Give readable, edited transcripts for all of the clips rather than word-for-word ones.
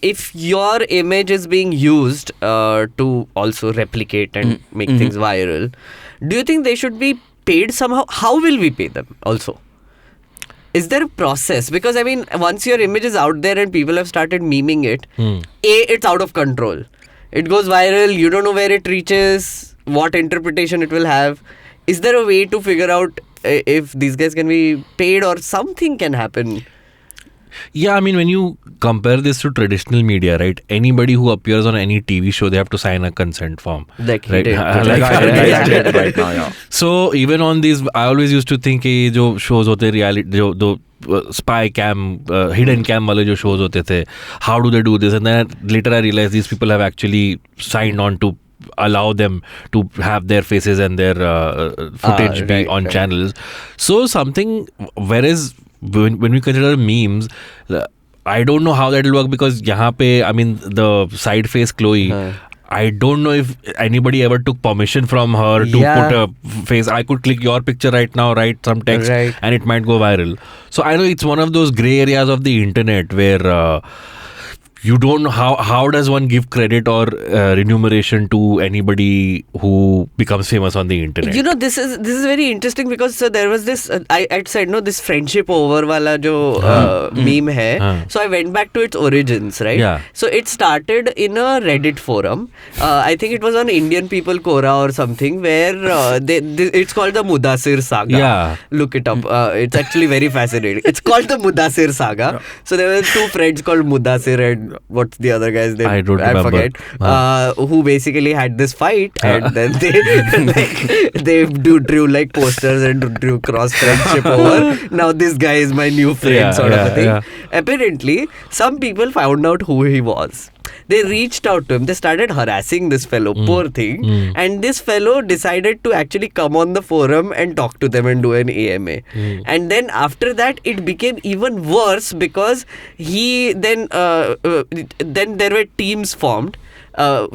if your image is being used to also replicate and make things viral, do you think they should be paid somehow? How will we pay them also? Is there a process? Because I mean, once your image is out there and people have started memeing it, it's out of control. It goes viral, you don't know where it reaches, what interpretation it will have. Is there a way to figure out if these guys can be paid or something can happen? Yeah, I mean, when you compare this to traditional media, right? Anybody who appears on any TV show, they have to sign a consent form. Like right? he did. Right now, yeah. So even on these, I always used to think कि जो shows होते reality, जो spy cam, hidden cam वाले जो shows होते थे, how do they do this? And then later I realized these people have actually signed on to allow them to have their faces and their footage be on channels. So something, whereas when we consider memes, I don't know how that will work, because यहाँ पे, I mean, the side face Chloe, I don't know if anybody ever took permission from her to put a face. I could click your picture right now, write some text, and it might go viral. So I know it's one of those gray areas of the internet where you don't know how does one give credit or remuneration to anybody who becomes famous on the internet. You know, this is very interesting, because there was this I said no, this friendship over wala jo meme hai. So I went back to its origins, right? Yeah. So it started in a Reddit forum. I think it was on Indian People Quora or something, where it's called the Mudassir Saga. Yeah. Look it up. It's actually very fascinating. It's called the Mudassir Saga. So there were two friends called Mudassir and what's the other guy's name? I don't remember. Forget. Who basically had this fight, and then they drew like posters and drew cross friendship over. Now this guy is my new friend, sort of a thing. Yeah. Apparently, some people found out who he was. They reached out to him. They started harassing this fellow, poor thing. And this fellow decided to actually come on the forum and talk to them and do an AMA. And then after that, it became even worse, because he then there were teams formed.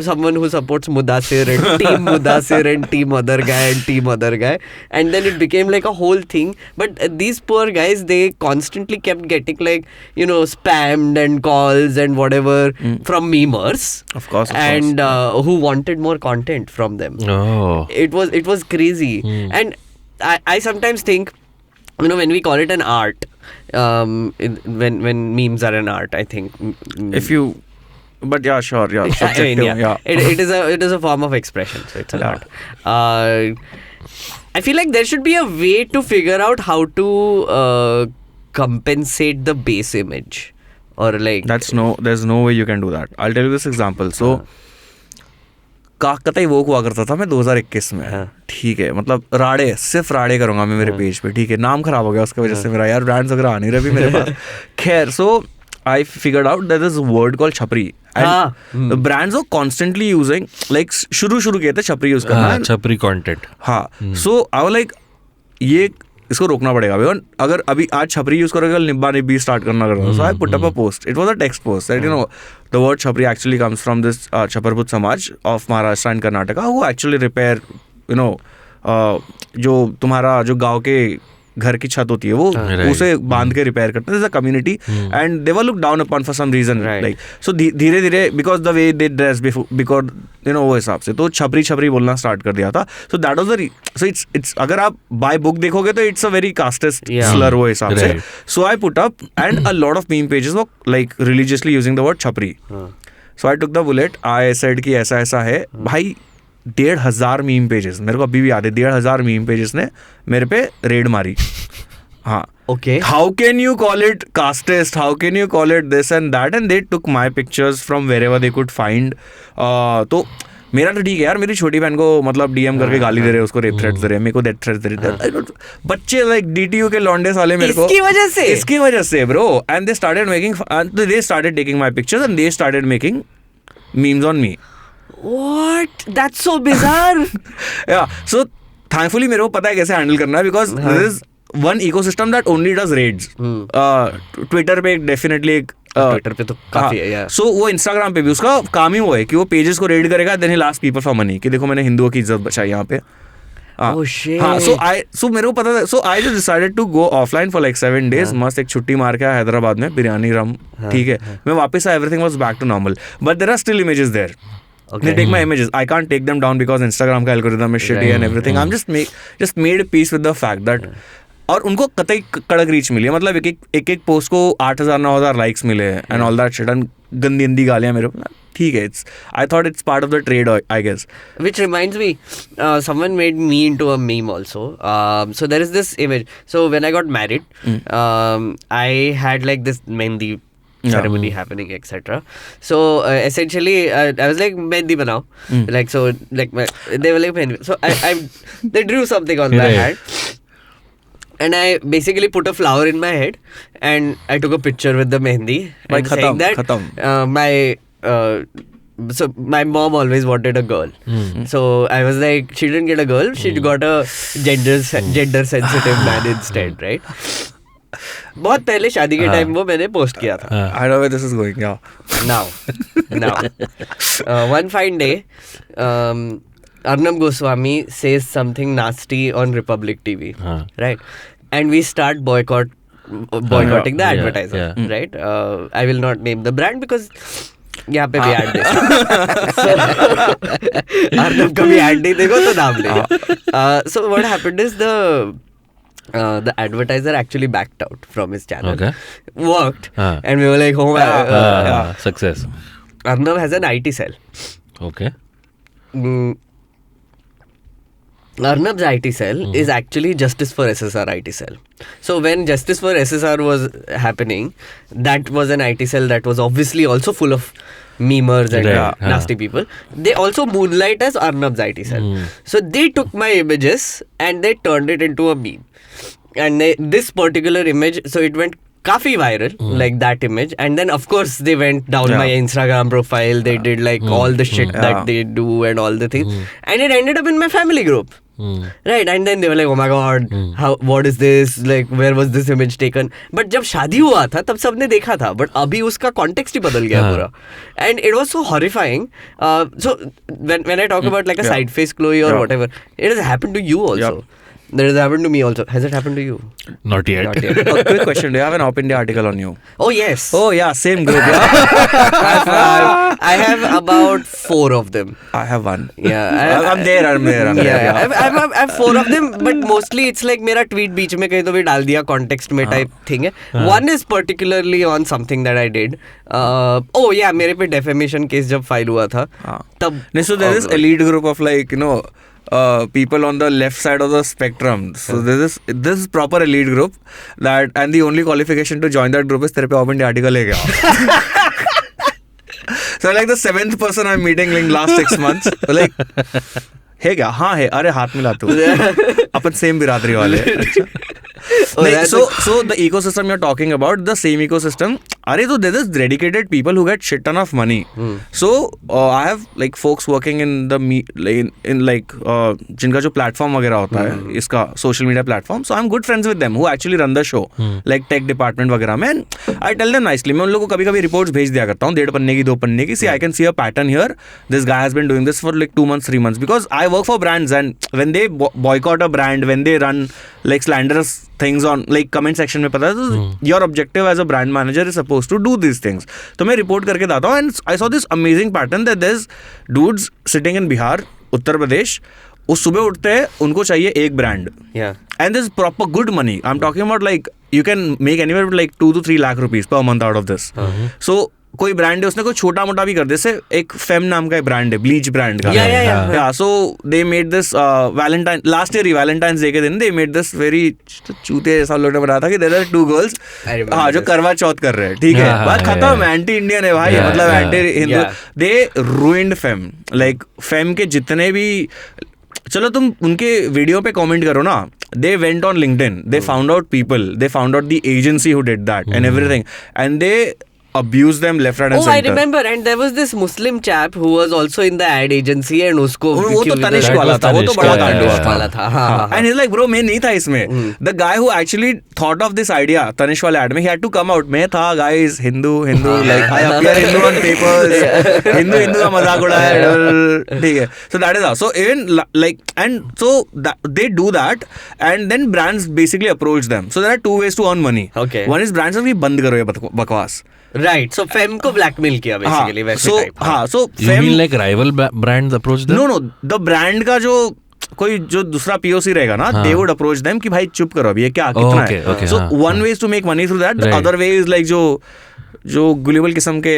Someone who supports Mudassir and Team Mudassir and Team Other Guy and Team Other Guy, and then it became like a whole thing. But these poor guys, they constantly kept getting like, you know, spammed and calls and whatever from memers, of course, and who wanted more content from them. It was crazy. And I sometimes think, you know, when we call it an art, when memes are an art, I think if you. But yeah, sure, yeah, subjective, I mean, It is a form of expression, so it's an art. I feel like there should be a way to figure out how to compensate the base image, or like there's no way you can do that. I'll tell you this example. So कतई वो हुआ करता था मैं 2021 में, ठीक है, मतलब सिर्फ राड़े करूंगा मैं मेरे पेज पे, ठीक है, नाम खराब हो गया उसकी वजह से मेरा, यार ब्रांड्स वगैरह आ नहीं रहे भी मेरे पास. खैर, so I figured out that there's a word called chapri, and the brands are constantly using, like शुरू किए थे chapri use करना, chapri content. हाँ. So I was like, ये इसको रोकना पड़ेगा भाई, अगर अभी आज छपरी यूज करोगे कल निब्बा निब्बी स्टार्ट करना करना. So I put up a post. It was a text post that, you know, the word chapri actually comes from this Chaparput Samaj of Maharashtra and Karnataka, who actually repair, you know, जो तुम्हारा जो गांव के घर की छत होती है वो उसे बांध के रिपेयर करते हैं. Community, and they were look down upon for some reason, like so धीरे धीरे because the way they dress because you know वो हिसाब से तो छपरी बोलना स्टार्ट कर दिया था. So that was the so it's अगर आप बाय बुक देखोगे तो it's a very casteist slur वो हिसाब से. So I put up and a lot of meme pages were like religiously using the word छपरी. So I took the bullet, I said कि ऐसा ऐसा है भाई. 1,500 मीम पेजेस, मेरे को अभी भी याद है, 1,500 मीम पेजेस ने मेरे पे रेड मारी. हाँ, okay, how can you call it casteist, how can you call it this and that, and they took my pictures from wherever they could find. तो मेरा तो ठीक है यार, मेरी छोटी बहन को मतलब डीएम करके गाली दे रहे हैं, उसको रेप थ्रेट्स दे रहे हैं, मेरे को डेथ थ्रेट्स दे रहे हैं. बच्चे लाइक डीटीयू के लॉन्डे साले मेरे को इसकी वजह से bro, and they started taking my pictures and they started making memes on me. What? That's so bizarre. Yeah. So thankfully मेरे को पता है कैसे हैंडल करना है, because there is one ecosystem that only does raids. Twitter पे definitely एक Twitter पे तो काफी है यार. सो वो इंस्टाग्राम पे भी उसका काम ही वो है कि वो पेजेस को रेड करेगा, then he lost people for money कि देखो मैंने हिंदुओं की इज्जत बचाई यहाँ पे. Oh shit. हाँ, so मेरे को पता था, so I just decided to go offline for like 7 days. मस्त एक छुट्टी मार के आया हैदराबाद में, बिरयानी रम, ठीक है, मैं वापस आया, everything was back to normal, but there are still images there. Okay. They take my images. I can't take them down because Instagram का algorithm is shitty and everything. I'm just made peace with the fact that और उनको कतई कड़क reach मिली है, मतलब एक post को 8,000-9,000 likes मिले and all that shit and गंदी गालियां मेरे को, ठीक है, I thought it's part of the trade, I guess. Which reminds me, someone made me into a meme also. So there is this image. So when I got married, I had like this mehndi ceremony happening, etc. So essentially, I was like, mehndi banao. Like, so, like, they were like, mehndi. So they drew something on my head. And I basically put a flower in my head and I took a picture with the mehndi. And saying that so my mom always wanted a girl. So I was like, she didn't get a girl, she got a gender sensitive man instead, right? बहुत पहले शादी के time वो मैंने post किया था. I know where this is going. Now, one fine day, Arnab Goswami says something nasty on Republic TV, right? And we start boycotting the advertiser, right? I will not name the brand because यहाँ पे भी ad दे. Arnab कभी ad नहीं देखो तो नाम ले. So what happened is the advertiser actually backed out from his channel. Okay. Worked. And we were like, oh my success. Arnab has an IT cell. Okay. Arnab's IT cell is actually Justice for SSR IT cell. So when Justice for SSR was happening, that was an IT cell that was obviously also full of memers and nasty people. They also moonlight as Arnab's IT cell. So they took my images and they turned it into a meme. And this particular image, so it went काफी viral, like that image, and then of course they went down my Instagram profile, they did like all the shit that they do and all the things, and it ended up in my family group, right? And then they were like, oh my god, what is this, like where was this image taken? But जब शादी हुआ था तब सबने देखा था, but अभी उसका context ही बदल गया पूरा, and it was so horrifying. So when I talk about like a side face Chloe or whatever, it has happened to you also. That has happened to me also. Has it happened to you? Not yet. A quick question. Do you have an Op India article on you? Oh, yes. Oh, yeah. Same group. I have about 4 of them. I have 1. Yeah. I'm there. I have 4 of them, but mostly it's like मेरा tweet बीच में कहीं तो भी डाल दिया context में type thing है. One is particularly on something that I did. Oh, yeah. मेरे पे defamation case जब file हुआ था. तब. So there is elite group of like, people on the left side of the spectrum. So this is proper elite group that, and the only qualification to join that group is तेरे पे Op India article है क्या? So like the 7th person I'm meeting in last 6 months, like है क्या? हाँ है. अरे हाथ मिला तू. अपन सेम बिरादरी वाले. So the ecosystem you're talking about, the same ecosystem. अरे तो there is dedicated people who get shit ton of money. So I have like folks working in the in like जिनका जो platform वगैरह होता है, इसका social media platform. So I'm good friends with them who actually run the show, like tech department वगैरह में. And I tell them nicely. मैं उन लोगों को कभी-कभी reports भेज दिया करता हूँ, 1.5 पन्ने की 2 पन्ने की. See, I can see a pattern here. This guy has been doing this for like 2 months, 3 months, because I work for brands, and when they boycott a brand, when they run like slanderous things on like comment section में, पता है तो your objective as a brand manager is supposed to do these things. तो मैं report करके दाता हूँ, and I saw this amazing pattern that there's dudes sitting in Bihar, Uttar Pradesh, वो सुबह उठते हैं, उनको चाहिए एक brand. Yeah. And there's proper good money. I'm talking about like you can make anywhere like 2 to 3 lakh rupees per month out of this. So कोई brand है, उसने कोई छोटा मोटा भी कर दे. जैसे एक फेम नाम का एक ब्रांड है, ब्लीच ब्रांड का. Yeah. So they made this Valentine last year, Valentine's Day के दिन they made this very चूते जैसा लोगों ने बनाया था कि there are 2 girls जो करवा चौथ कर रहे हैं, ठीक है, बात खत्म. एंटी इंडियन है भाई, मतलब anti Hindu. They ruined fame. like fame के जितने भी, चलो तुम उनके वीडियो पे कमेंट करो ना, they went on LinkedIn, they found out people, they found out the agency who did that and everything, and they abuse them left, right, and Oh, I center. remember, and there was this Muslim chap who was also in the ad agency, and उसको वो तो तनिष्क वाला था, वो तो बड़ा कांड हुआ वाला था. And he's like, bro, मैं नहीं था इसमें. The guy who actually thought of this idea, Tanishq वाले ad में, he had to come out. मैं था, guys, Hindu, like I appear Hindu on papers, Hindu का मजाक उड़ाया, ठीक है. So that is how. So even like, and so they do that, and then brands basically approach them. So there are two ways to earn money. Okay. One is brands कि बंद करो ये बकवास. Right, so Fem को blackmail किया basically वैसे type. हाँ, so You mean like rival brands approach them? No, the brand का जो कोई जो दूसरा POC रहेगा ना, they would approach them कि भाई चुप करो अभी ये क्या कितना है. So one way is to make money through that. The other way is like जो गुलेबल किस्म के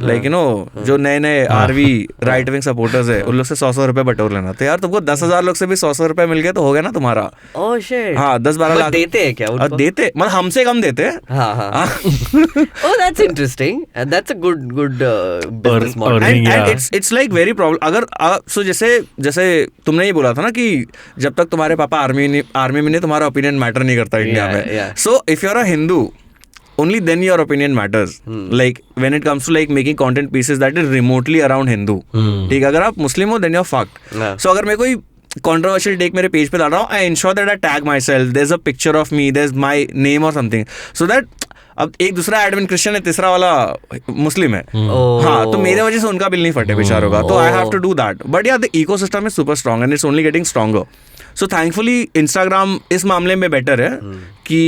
लाइक यू नो जो नए नए आरवी राइट विंग सपोर्टर्स है उन लोग से 100 रुपए बटोर लेना. तो यार तुमको 10,000 लोग से भी 100 रुपए मिल गए तो हो गया ना तुम्हारा. Oh shit. हाँ 10-12 लाख देते हैं क्या उनको? देते मतलब हमसे कम देते हैं. हाँ. Oh, that's interesting. And that's a good business model. And it's like very problem. अगर so जैसे तुमने ये बोला था ना कि जब तक तुम्हारे पापा आर्मी में नहीं तुम्हारा ओपिनियन मैटर नहीं करता इंडिया में. So if you're a Hindu, only then your opinion matters. Like when it comes to like making content pieces that is remotely around Hindu. ठीक अगर आप मुस्लिम हो then you're fucked. So अगर मैं कोई controversial take मेरे page पे डाल रहा हूँ, I ensure that I tag myself. There's a picture of me. There's my name or something. So that अब एक दूसरा एडमिन क्रिश्चियन है, तीसरा वाला मुस्लिम है. हाँ तो मेरे वजह से उनका बिल नहीं फटे बेचारों का. तो I have to do that. But यार the ecosystem is super strong and it's only getting stronger. So thankfully Instagram इस मामले में बेटर है कि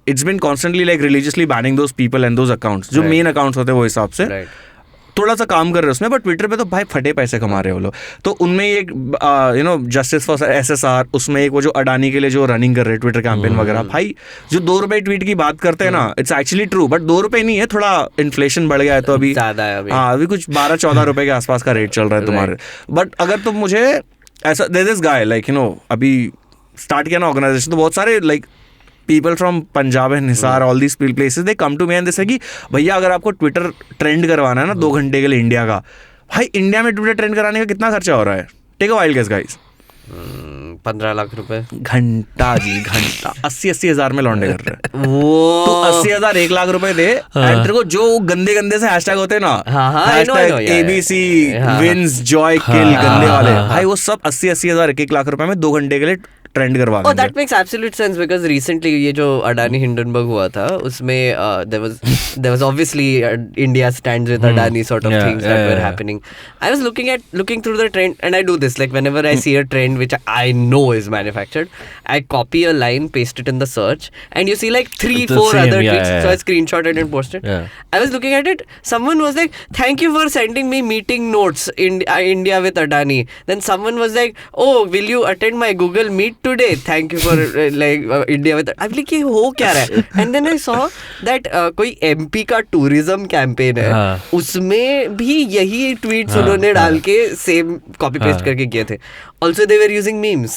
it's been constantly like religiously banning those people and those accounts जो main accounts होते हैं वो हिसाब से थोड़ा सा काम कर रहे हैं उसमें. बट ट्विटर पे तो भाई फटे पैसे कमा रहे हो लोग. तो उनमें एक you know justice for SSR, उसमें एक वो जो अडानी के लिए जो रनिंग कर रहे हैं ट्विटर कैंपेन वगैरह, भाई जो 2 रुपए ट्वीट की बात करते हैं ना, इट्स एक्चुअली ट्रू. बट 2 रुपए नहीं है, थोड़ा इन्फ्लेशन बढ़ गया है तो अभी हाँ अभी कुछ 12-14 रुपए के आसपास का रेट चल रहा है तुम्हारे. बट अगर तुम मुझे ऐसा there is guy like you know अभी स्टार्ट किया ना ऑर्गेनाइजेशन, तो बहुत सारे like people from Punjab and Hisar, all these places, they come to me and they say कि भैया अगर आपको ट्विटर ट्रेंड करवाना है ना 2 घंटे के लिए इंडिया का, भाई इंडिया में ट्विटर ट्रेंड कराने का कितना खर्चा हो रहा है? Take a wild guess guys. 15 lakh रुपए घंटा जी, घंटा 80 हज़ार में लौंडे कर रहे हैं. वो तो 80,000 1 लाख रुपए दे. एंड तेरे को जो गंदे से हैशटैग होते हैं ना, hashtag ABC wins joy kill गंदे वाले, भाई वो सब 80 हज़ार 1 लाख रुपए में 2 घंटे के लिए ट्रेंड करवा देंगे. that makes absolute sense because recently ये जो अडानी हिंडनबर्ग हुआ था उसमें there was obviously India stands with Adani sort of things that were happening. I was looking through the trend and I do this like whenever I see a trend which I know is manufactured, I copy a line, paste it in the search, and you see like 3-4 other tweets. So I screenshot it and post it. I was looking at it, someone was like, thank you for sending me meeting notes in India with Adani. Then someone was like, oh, will you attend my Google Meet today? Thank you for India with. I'm like, ये हो क्या रहा है? And then I saw that कोई MP का tourism campaign है, उसमें भी यही ट्वीट्स उन्होंने डाल के सेम कॉपी पेस्ट करके किए थे. Also they were using memes.